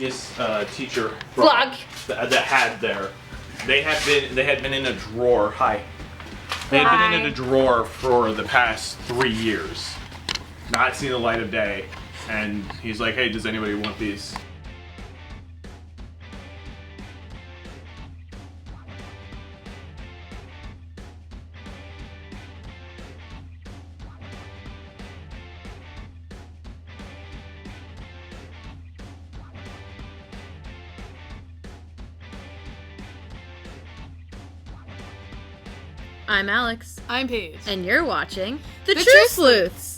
This teacher Vlog. that had there, they had been in a drawer. Hi. They had been in a drawer for the past 3 years, not seen the light of day. And he's like, "Hey, does anybody want these?" I'm Alex. I'm Paige. And you're watching The The True True Sleuths.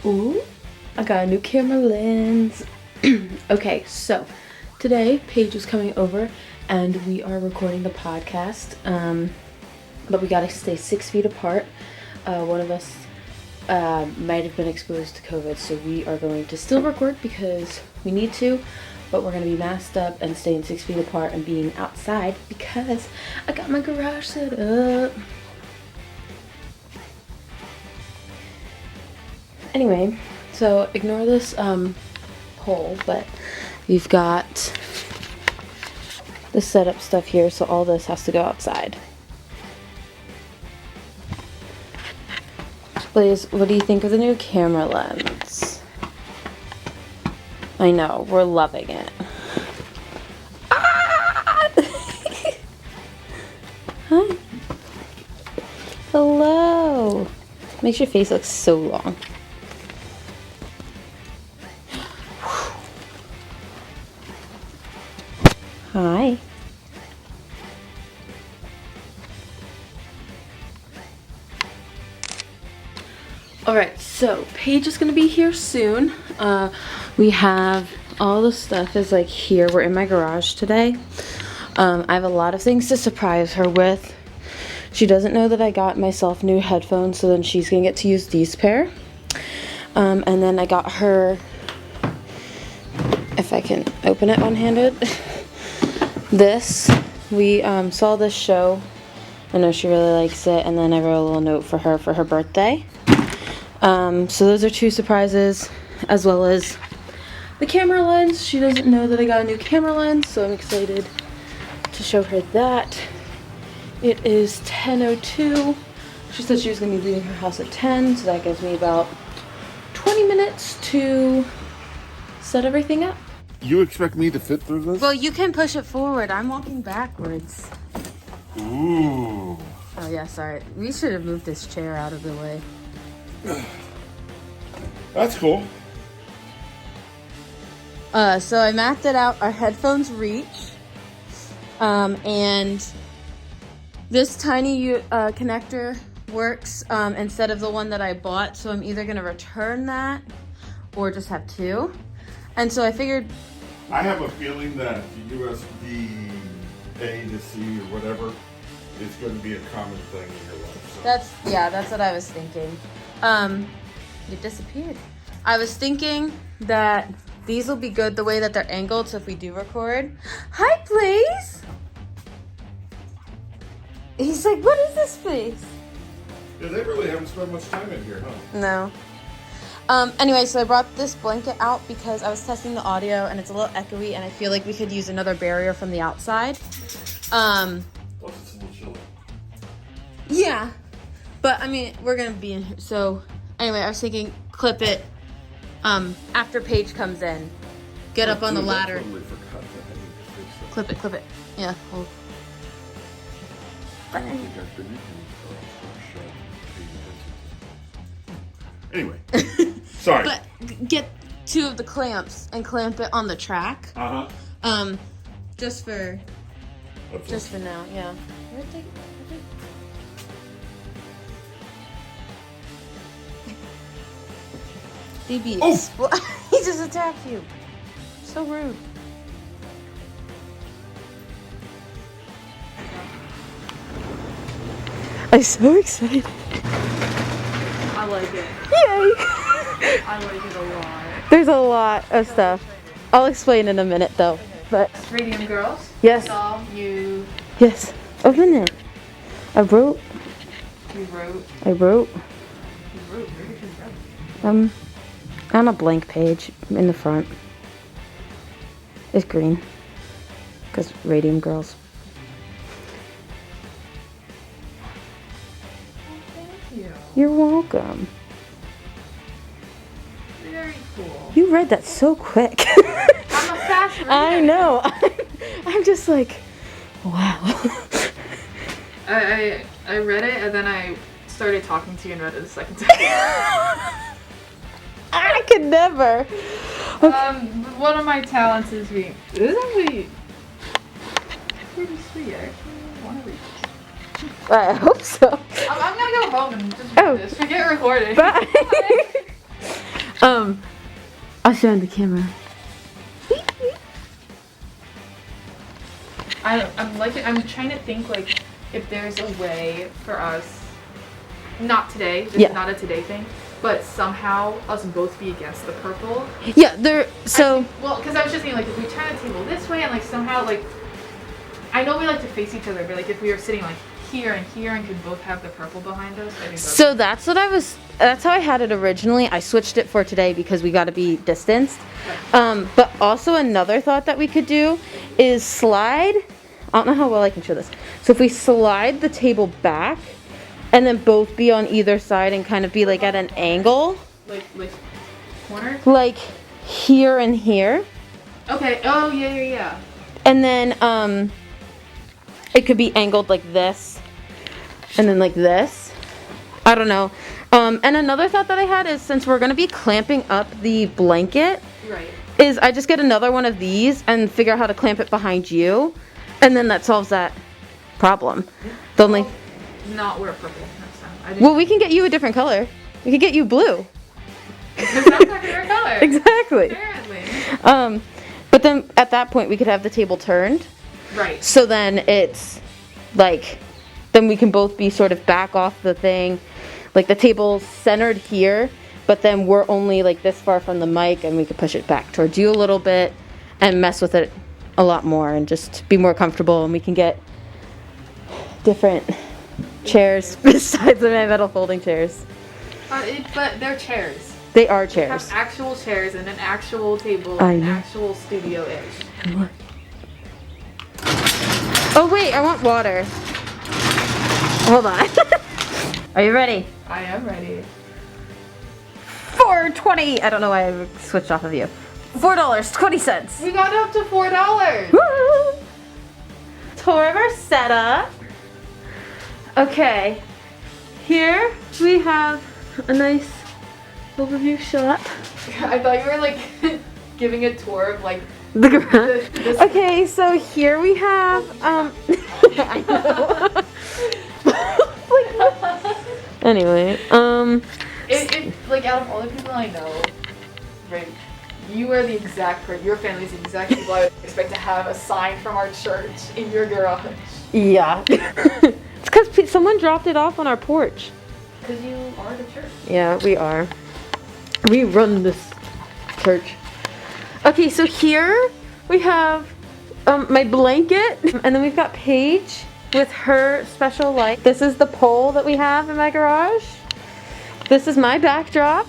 Ooh, I got a new camera lens. Okay, so today Paige is coming over and we are recording the podcast. But we gotta stay 6 feet apart. One of us might have been exposed to COVID, so we are going to still record because we need to, but we're gonna be masked up and staying 6 feet apart and being outside because I got my garage set up. Anyway, so ignore this hole, but we've got the setup stuff here, so all this has to go outside. Please, what do you think of the new camera lens? I know, we're loving it. Ah! Hi. Hello. Makes your face look so long. Hi. Alright, so Paige is gonna be here soon. We have all the stuff is like here. We're in my garage today. I have a lot of things to surprise her with. She doesn't know that I got myself new headphones, so then she's gonna get to use these pair. And then I got her, if I can open it one-handed, this. We saw this show. I know she really likes it, and then I wrote a little note for her birthday. So those are two surprises, as well as the camera lens. She doesn't know that I got a new camera lens, so I'm excited to show her that. It is 10:02. She said she was going to be leaving her house at 10, so that gives me about 20 minutes to set everything up. You expect me to fit through this? Well, you can push it forward. I'm walking backwards. Ooh. Oh yeah, sorry. We should have moved this chair out of the way. That's cool. So I mapped it out. Our headphones reach. And this tiny connector works instead of the one that I bought. So I'm either going to return that or just have two. And so I figured... I have a feeling that the USB A to C or whatever is going to be a common thing in your life. So. That's what I was thinking. It disappeared. I was thinking that these will be good the way that they're angled, so if we do record... Hi, please! He's like, what is this place? Yeah, they really haven't spent much time in here, huh? No. Anyway, so I brought this blanket out because I was testing the audio and it's a little echoey and I feel like we could use another barrier from the outside. Plus, it's a little chilly. Yeah. But, I mean, we're going to be in here. So, anyway, I was thinking clip it after Paige comes in. Get up on the ladder. I totally forgot that I need to fix that. Clip it. Yeah. Hold. I don't think I've been in here for a shot. Anyway. Sorry. But get two of the clamps and clamp it on the track. Uh-huh. Just for now, yeah. DB, Oh! he just attacked you. So rude. I'm so excited. I like it. Yay! I like it a lot. There's a lot of stuff. I'll explain in a minute though. But Radium Girls. yes, Saw you. yes. Open it. I wrote. You wrote. I wrote. You wrote. Where did you write? On a blank page in the front. It's green. Because Radium Girls. Thank you. You're welcome. Very cool. You read that so quick. I'm a fast reader. I know. I'm just like, wow. I read it and then I started talking to you and read it a second time. I could never. One of my talents is being. This is actually pretty sweet. I actually want to read this. I hope so. I'm gonna go home and just read this. Forget recording. Bye. I'll show in the camera. I'm trying to think like if there's a way for us, not today, this Yeah. is not a today thing, but somehow us both be against the purple. Yeah, there. So Well, because I was just thinking like if we turn the table this way and like somehow like, I know we like to face each other, but like if we were sitting like here and could both have the purple behind us, I think that's that's how I had it originally. I switched it for today because we got to be distanced. But also another thought that we could do is slide. I don't know how well I can show this. So if we slide the table back and then both be on either side and kind of be like at an angle, like corner. like here and here, Okay. Oh yeah. and then it could be angled like this and then like this. I don't know. And another thought that I had is since we're gonna be clamping up the blanket, Right. is I just get another one of these and figure out how to clamp it behind you, and then that solves that problem. The only Not wear purple next time. I well, we can get you a different color. We could get you blue. Because that's not your color. Exactly. Apparently. But then at that point we could have the table turned. Right. So then it's like, then we can both be sort of back off the thing. Like the table's centered here, but then we're only like this far from the mic and we could push it back towards you a little bit and mess with it a lot more and just be more comfortable, and we can get different chairs besides the metal folding chairs. But they're chairs. They are Have chairs. actual chairs and an actual table I and an know. actual studio-ish. Oh wait, I want water. Hold on. Are you ready? I am ready. $4.20. I don't know why I switched off of you. $4.20. We got up to $4. Woo! Tour of our setup. Okay. Here we have a nice overview shot. I thought you were like giving a tour of like The garage. this. Okay, so here we have I know. Anyway, It like out of all the people I know, right? You are the exact person. Your family's the exact people I would expect to have a sign from our church in your garage. yeah. It's because someone dropped it off on our porch. Because you are the church. Yeah, we are. We run this church. Okay, so here we have my blanket, and then we've got Paige with her special light. This is the pole that we have in my garage. This is my backdrop.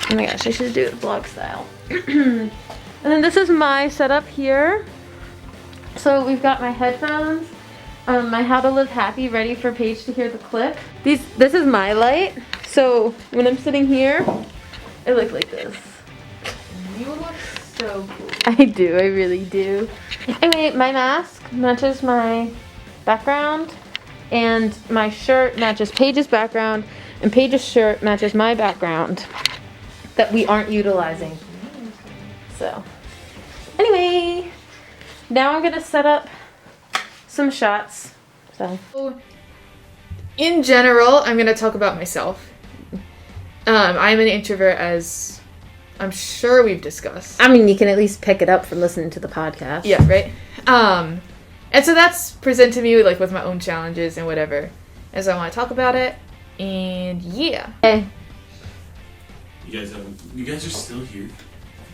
Oh my gosh, I should do it vlog style. And then this is my setup here. So we've got my headphones, my How to Live Happy ready for Paige to hear the clip. This is my light. So when I'm sitting here, I look like this. You look so cool. I do, I really do. Anyway, my mask matches my background, and my shirt matches Paige's background, and Paige's shirt matches my background that we aren't utilizing. So, anyway, now I'm gonna set up some shots. So, In general, I'm gonna talk about myself. I'm an introvert, as I'm sure we've discussed. I mean, you can at least pick it up from listening to the podcast. Yeah, right? And so that's presented to me, like, with my own challenges and whatever. And so I want to talk about it. And yeah. Okay. You guys are still here?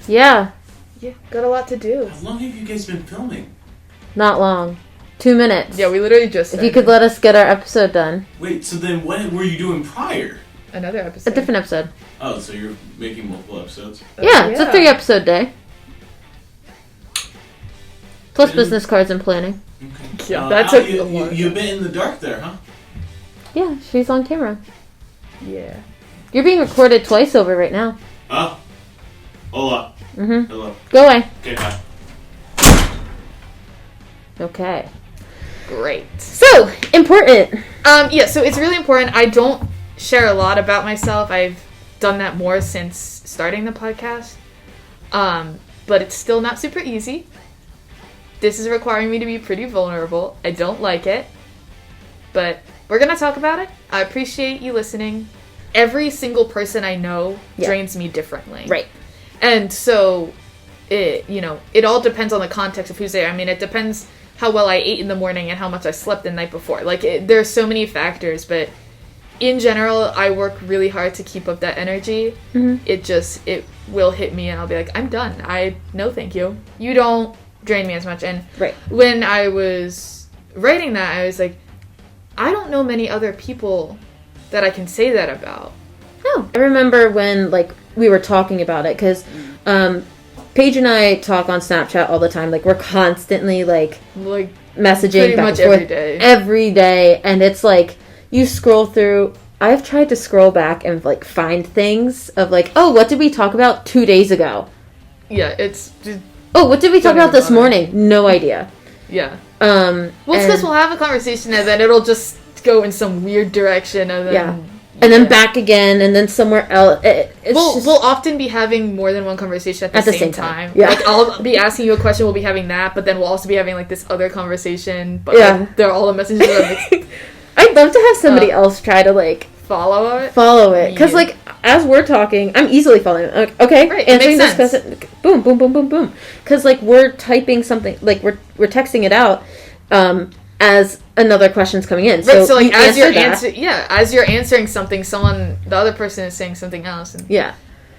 Yeah, Yeah, got a lot to do. How long have you guys been filming? not long. 2 minutes. Yeah, we literally just If you could let us get our episode done. Wait, so then what were you doing prior? Another episode. A different episode. Oh, so you're making multiple episodes? Yeah, it's a yeah. 3-episode day. Plus And- business cards and planning. Okay. Yeah, that took you, a long You've been in the dark there, huh? Yeah, she's on camera. Yeah. You're being recorded twice over right now. Oh. Hola. Mm-hmm. Hello. Go away. Okay, bye. Okay. Great. So, important. Yeah, so it's really important. I don't share a lot about myself. I've done that more since starting the podcast. But it's still not super easy. This is requiring me to be pretty vulnerable. I don't like it. But we're going to talk about it. I appreciate you listening. Every single person I know Yeah. drains me differently. Right. And so, it all depends on the context of who's there. I mean, it depends how well I ate in the morning and how much I slept the night before. Like, there's so many factors, but in general, I work really hard to keep up that energy. Mhm. It will hit me and I'll be like, I'm done. No thank you. You don't drain me as much. And Right. when I was writing that, I was like, I don't know many other people that I can say that about. Oh. I remember when, like, we were talking about it, because Paige and I talk on Snapchat all the time. Like, we're constantly, like, Like, messaging pretty back much and forth every day. every day, and it's like you scroll through. I've tried to scroll back and like find things of like, oh, what did we talk about 2 days ago? Yeah, it's just, Oh, what did we talk Don't about even this bother. morning? No idea. yeah. Well, Well, it's because we'll have a conversation and then it'll just go in some weird direction and then... Yeah. and then back again, and then somewhere else. It's just, We'll often be having more than one conversation at the same time. Yeah. Like, I'll be asking you a question, we'll be having that, but then we'll also be having, like, this other conversation. But, Yeah. like, they're all the messages that like, I'd love to have somebody Uh, else try to like follow it. follow it, because Yeah. like as we're talking, I'm easily following. Okay, Right, it answering makes this sense. question. Boom, boom, boom, boom, boom. Because like we're typing something, like we're texting it out, as another question's coming in. Right, so, like, you as you're answer that. as you're answering something, the other person is saying something else. And Yeah.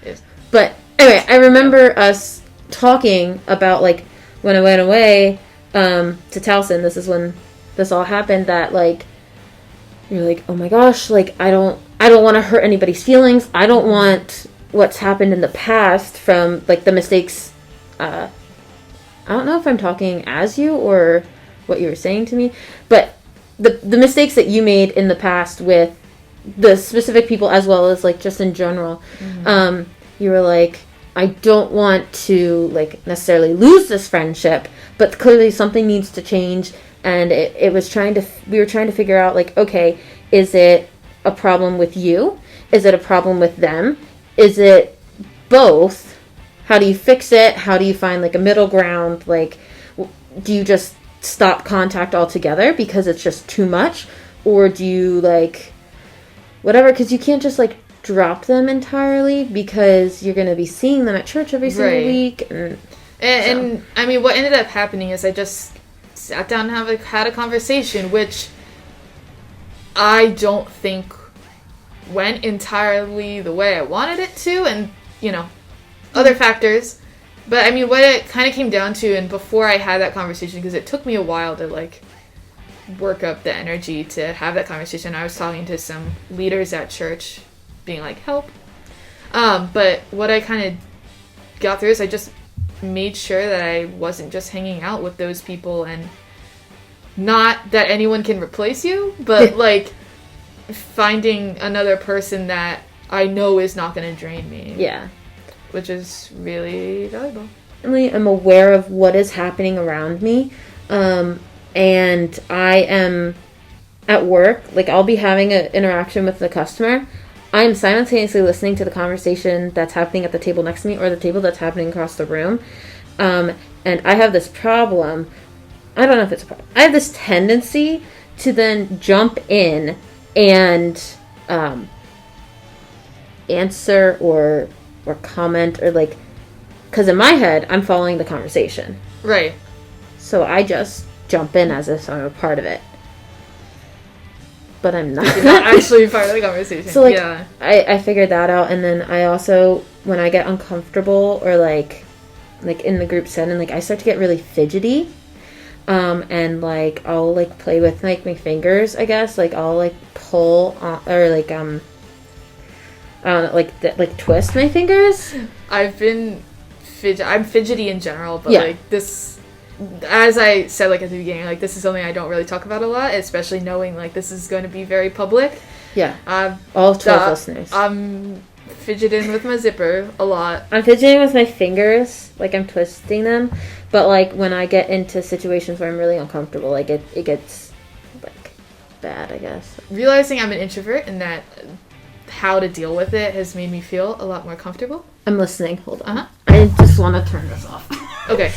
Yes. But anyway, I remember us talking about like when I went away to Towson. This is when this all happened. That like you're like, oh my gosh, like I don't want to hurt anybody's feelings. I don't want what's happened in the past from like the mistakes. I don't know if I'm talking as you or what you were saying to me, but the mistakes that you made in the past with the specific people as well as like just in general. You were like, I don't want to like necessarily lose this friendship, but clearly something needs to change. And we were trying to figure out like, okay, is it a problem with you? Is it a problem with them? Is it both? How do you fix it? How do you find like a middle ground? Like, do you just stop contact altogether because it's just too much? Or do you like, whatever, because you can't just like drop them entirely because you're going to be seeing them at church every single Right. week. And I mean, what ended up happening is I just sat down and had a conversation, which I don't think went entirely the way I wanted it to, and, other factors. But, I mean, what it kind of came down to, and before I had that conversation, because it took me a while to, like, work up the energy to have that conversation, I was talking to some leaders at church, being like, help. But what I kind of got through is I just made sure that I wasn't just hanging out with those people, and not that anyone can replace you, but like finding another person that I know is not going to drain me. Yeah. Which is really valuable. I'm aware of what is happening around me. And I am at work, like I'll be having an interaction with the customer. I'm simultaneously listening to the conversation that's happening at the table next to me or the table that's happening across the room. And I have this problem. I don't know if it's a problem. I have this tendency to then jump in and answer or comment or like, because in my head I'm following the conversation, Right. so I just jump in as if I'm a part of it, but I'm not. You're not actually part of the conversation. So like yeah. I figured that out, and then I also, when I get uncomfortable or like in the group setting, like I start to get really fidgety, and like I'll like play with like my fingers, I guess, like I'll like pull on, or like like twist my fingers. I'm fidgety in general, but Yeah. like this, as I said like at the beginning, like this is something I don't really talk about a lot, especially knowing like this is going to be very public. Yeah, I'm all 12 listeners. I'm fidgeting with my zipper a lot. I'm fidgeting with my fingers, like I'm twisting them, but like when I get into situations where I'm really uncomfortable, like it gets like bad, I guess. Realizing I'm an introvert and that how to deal with it has made me feel a lot more comfortable. I'm listening. Hold on. Uh-huh. I just want to turn this off. Okay.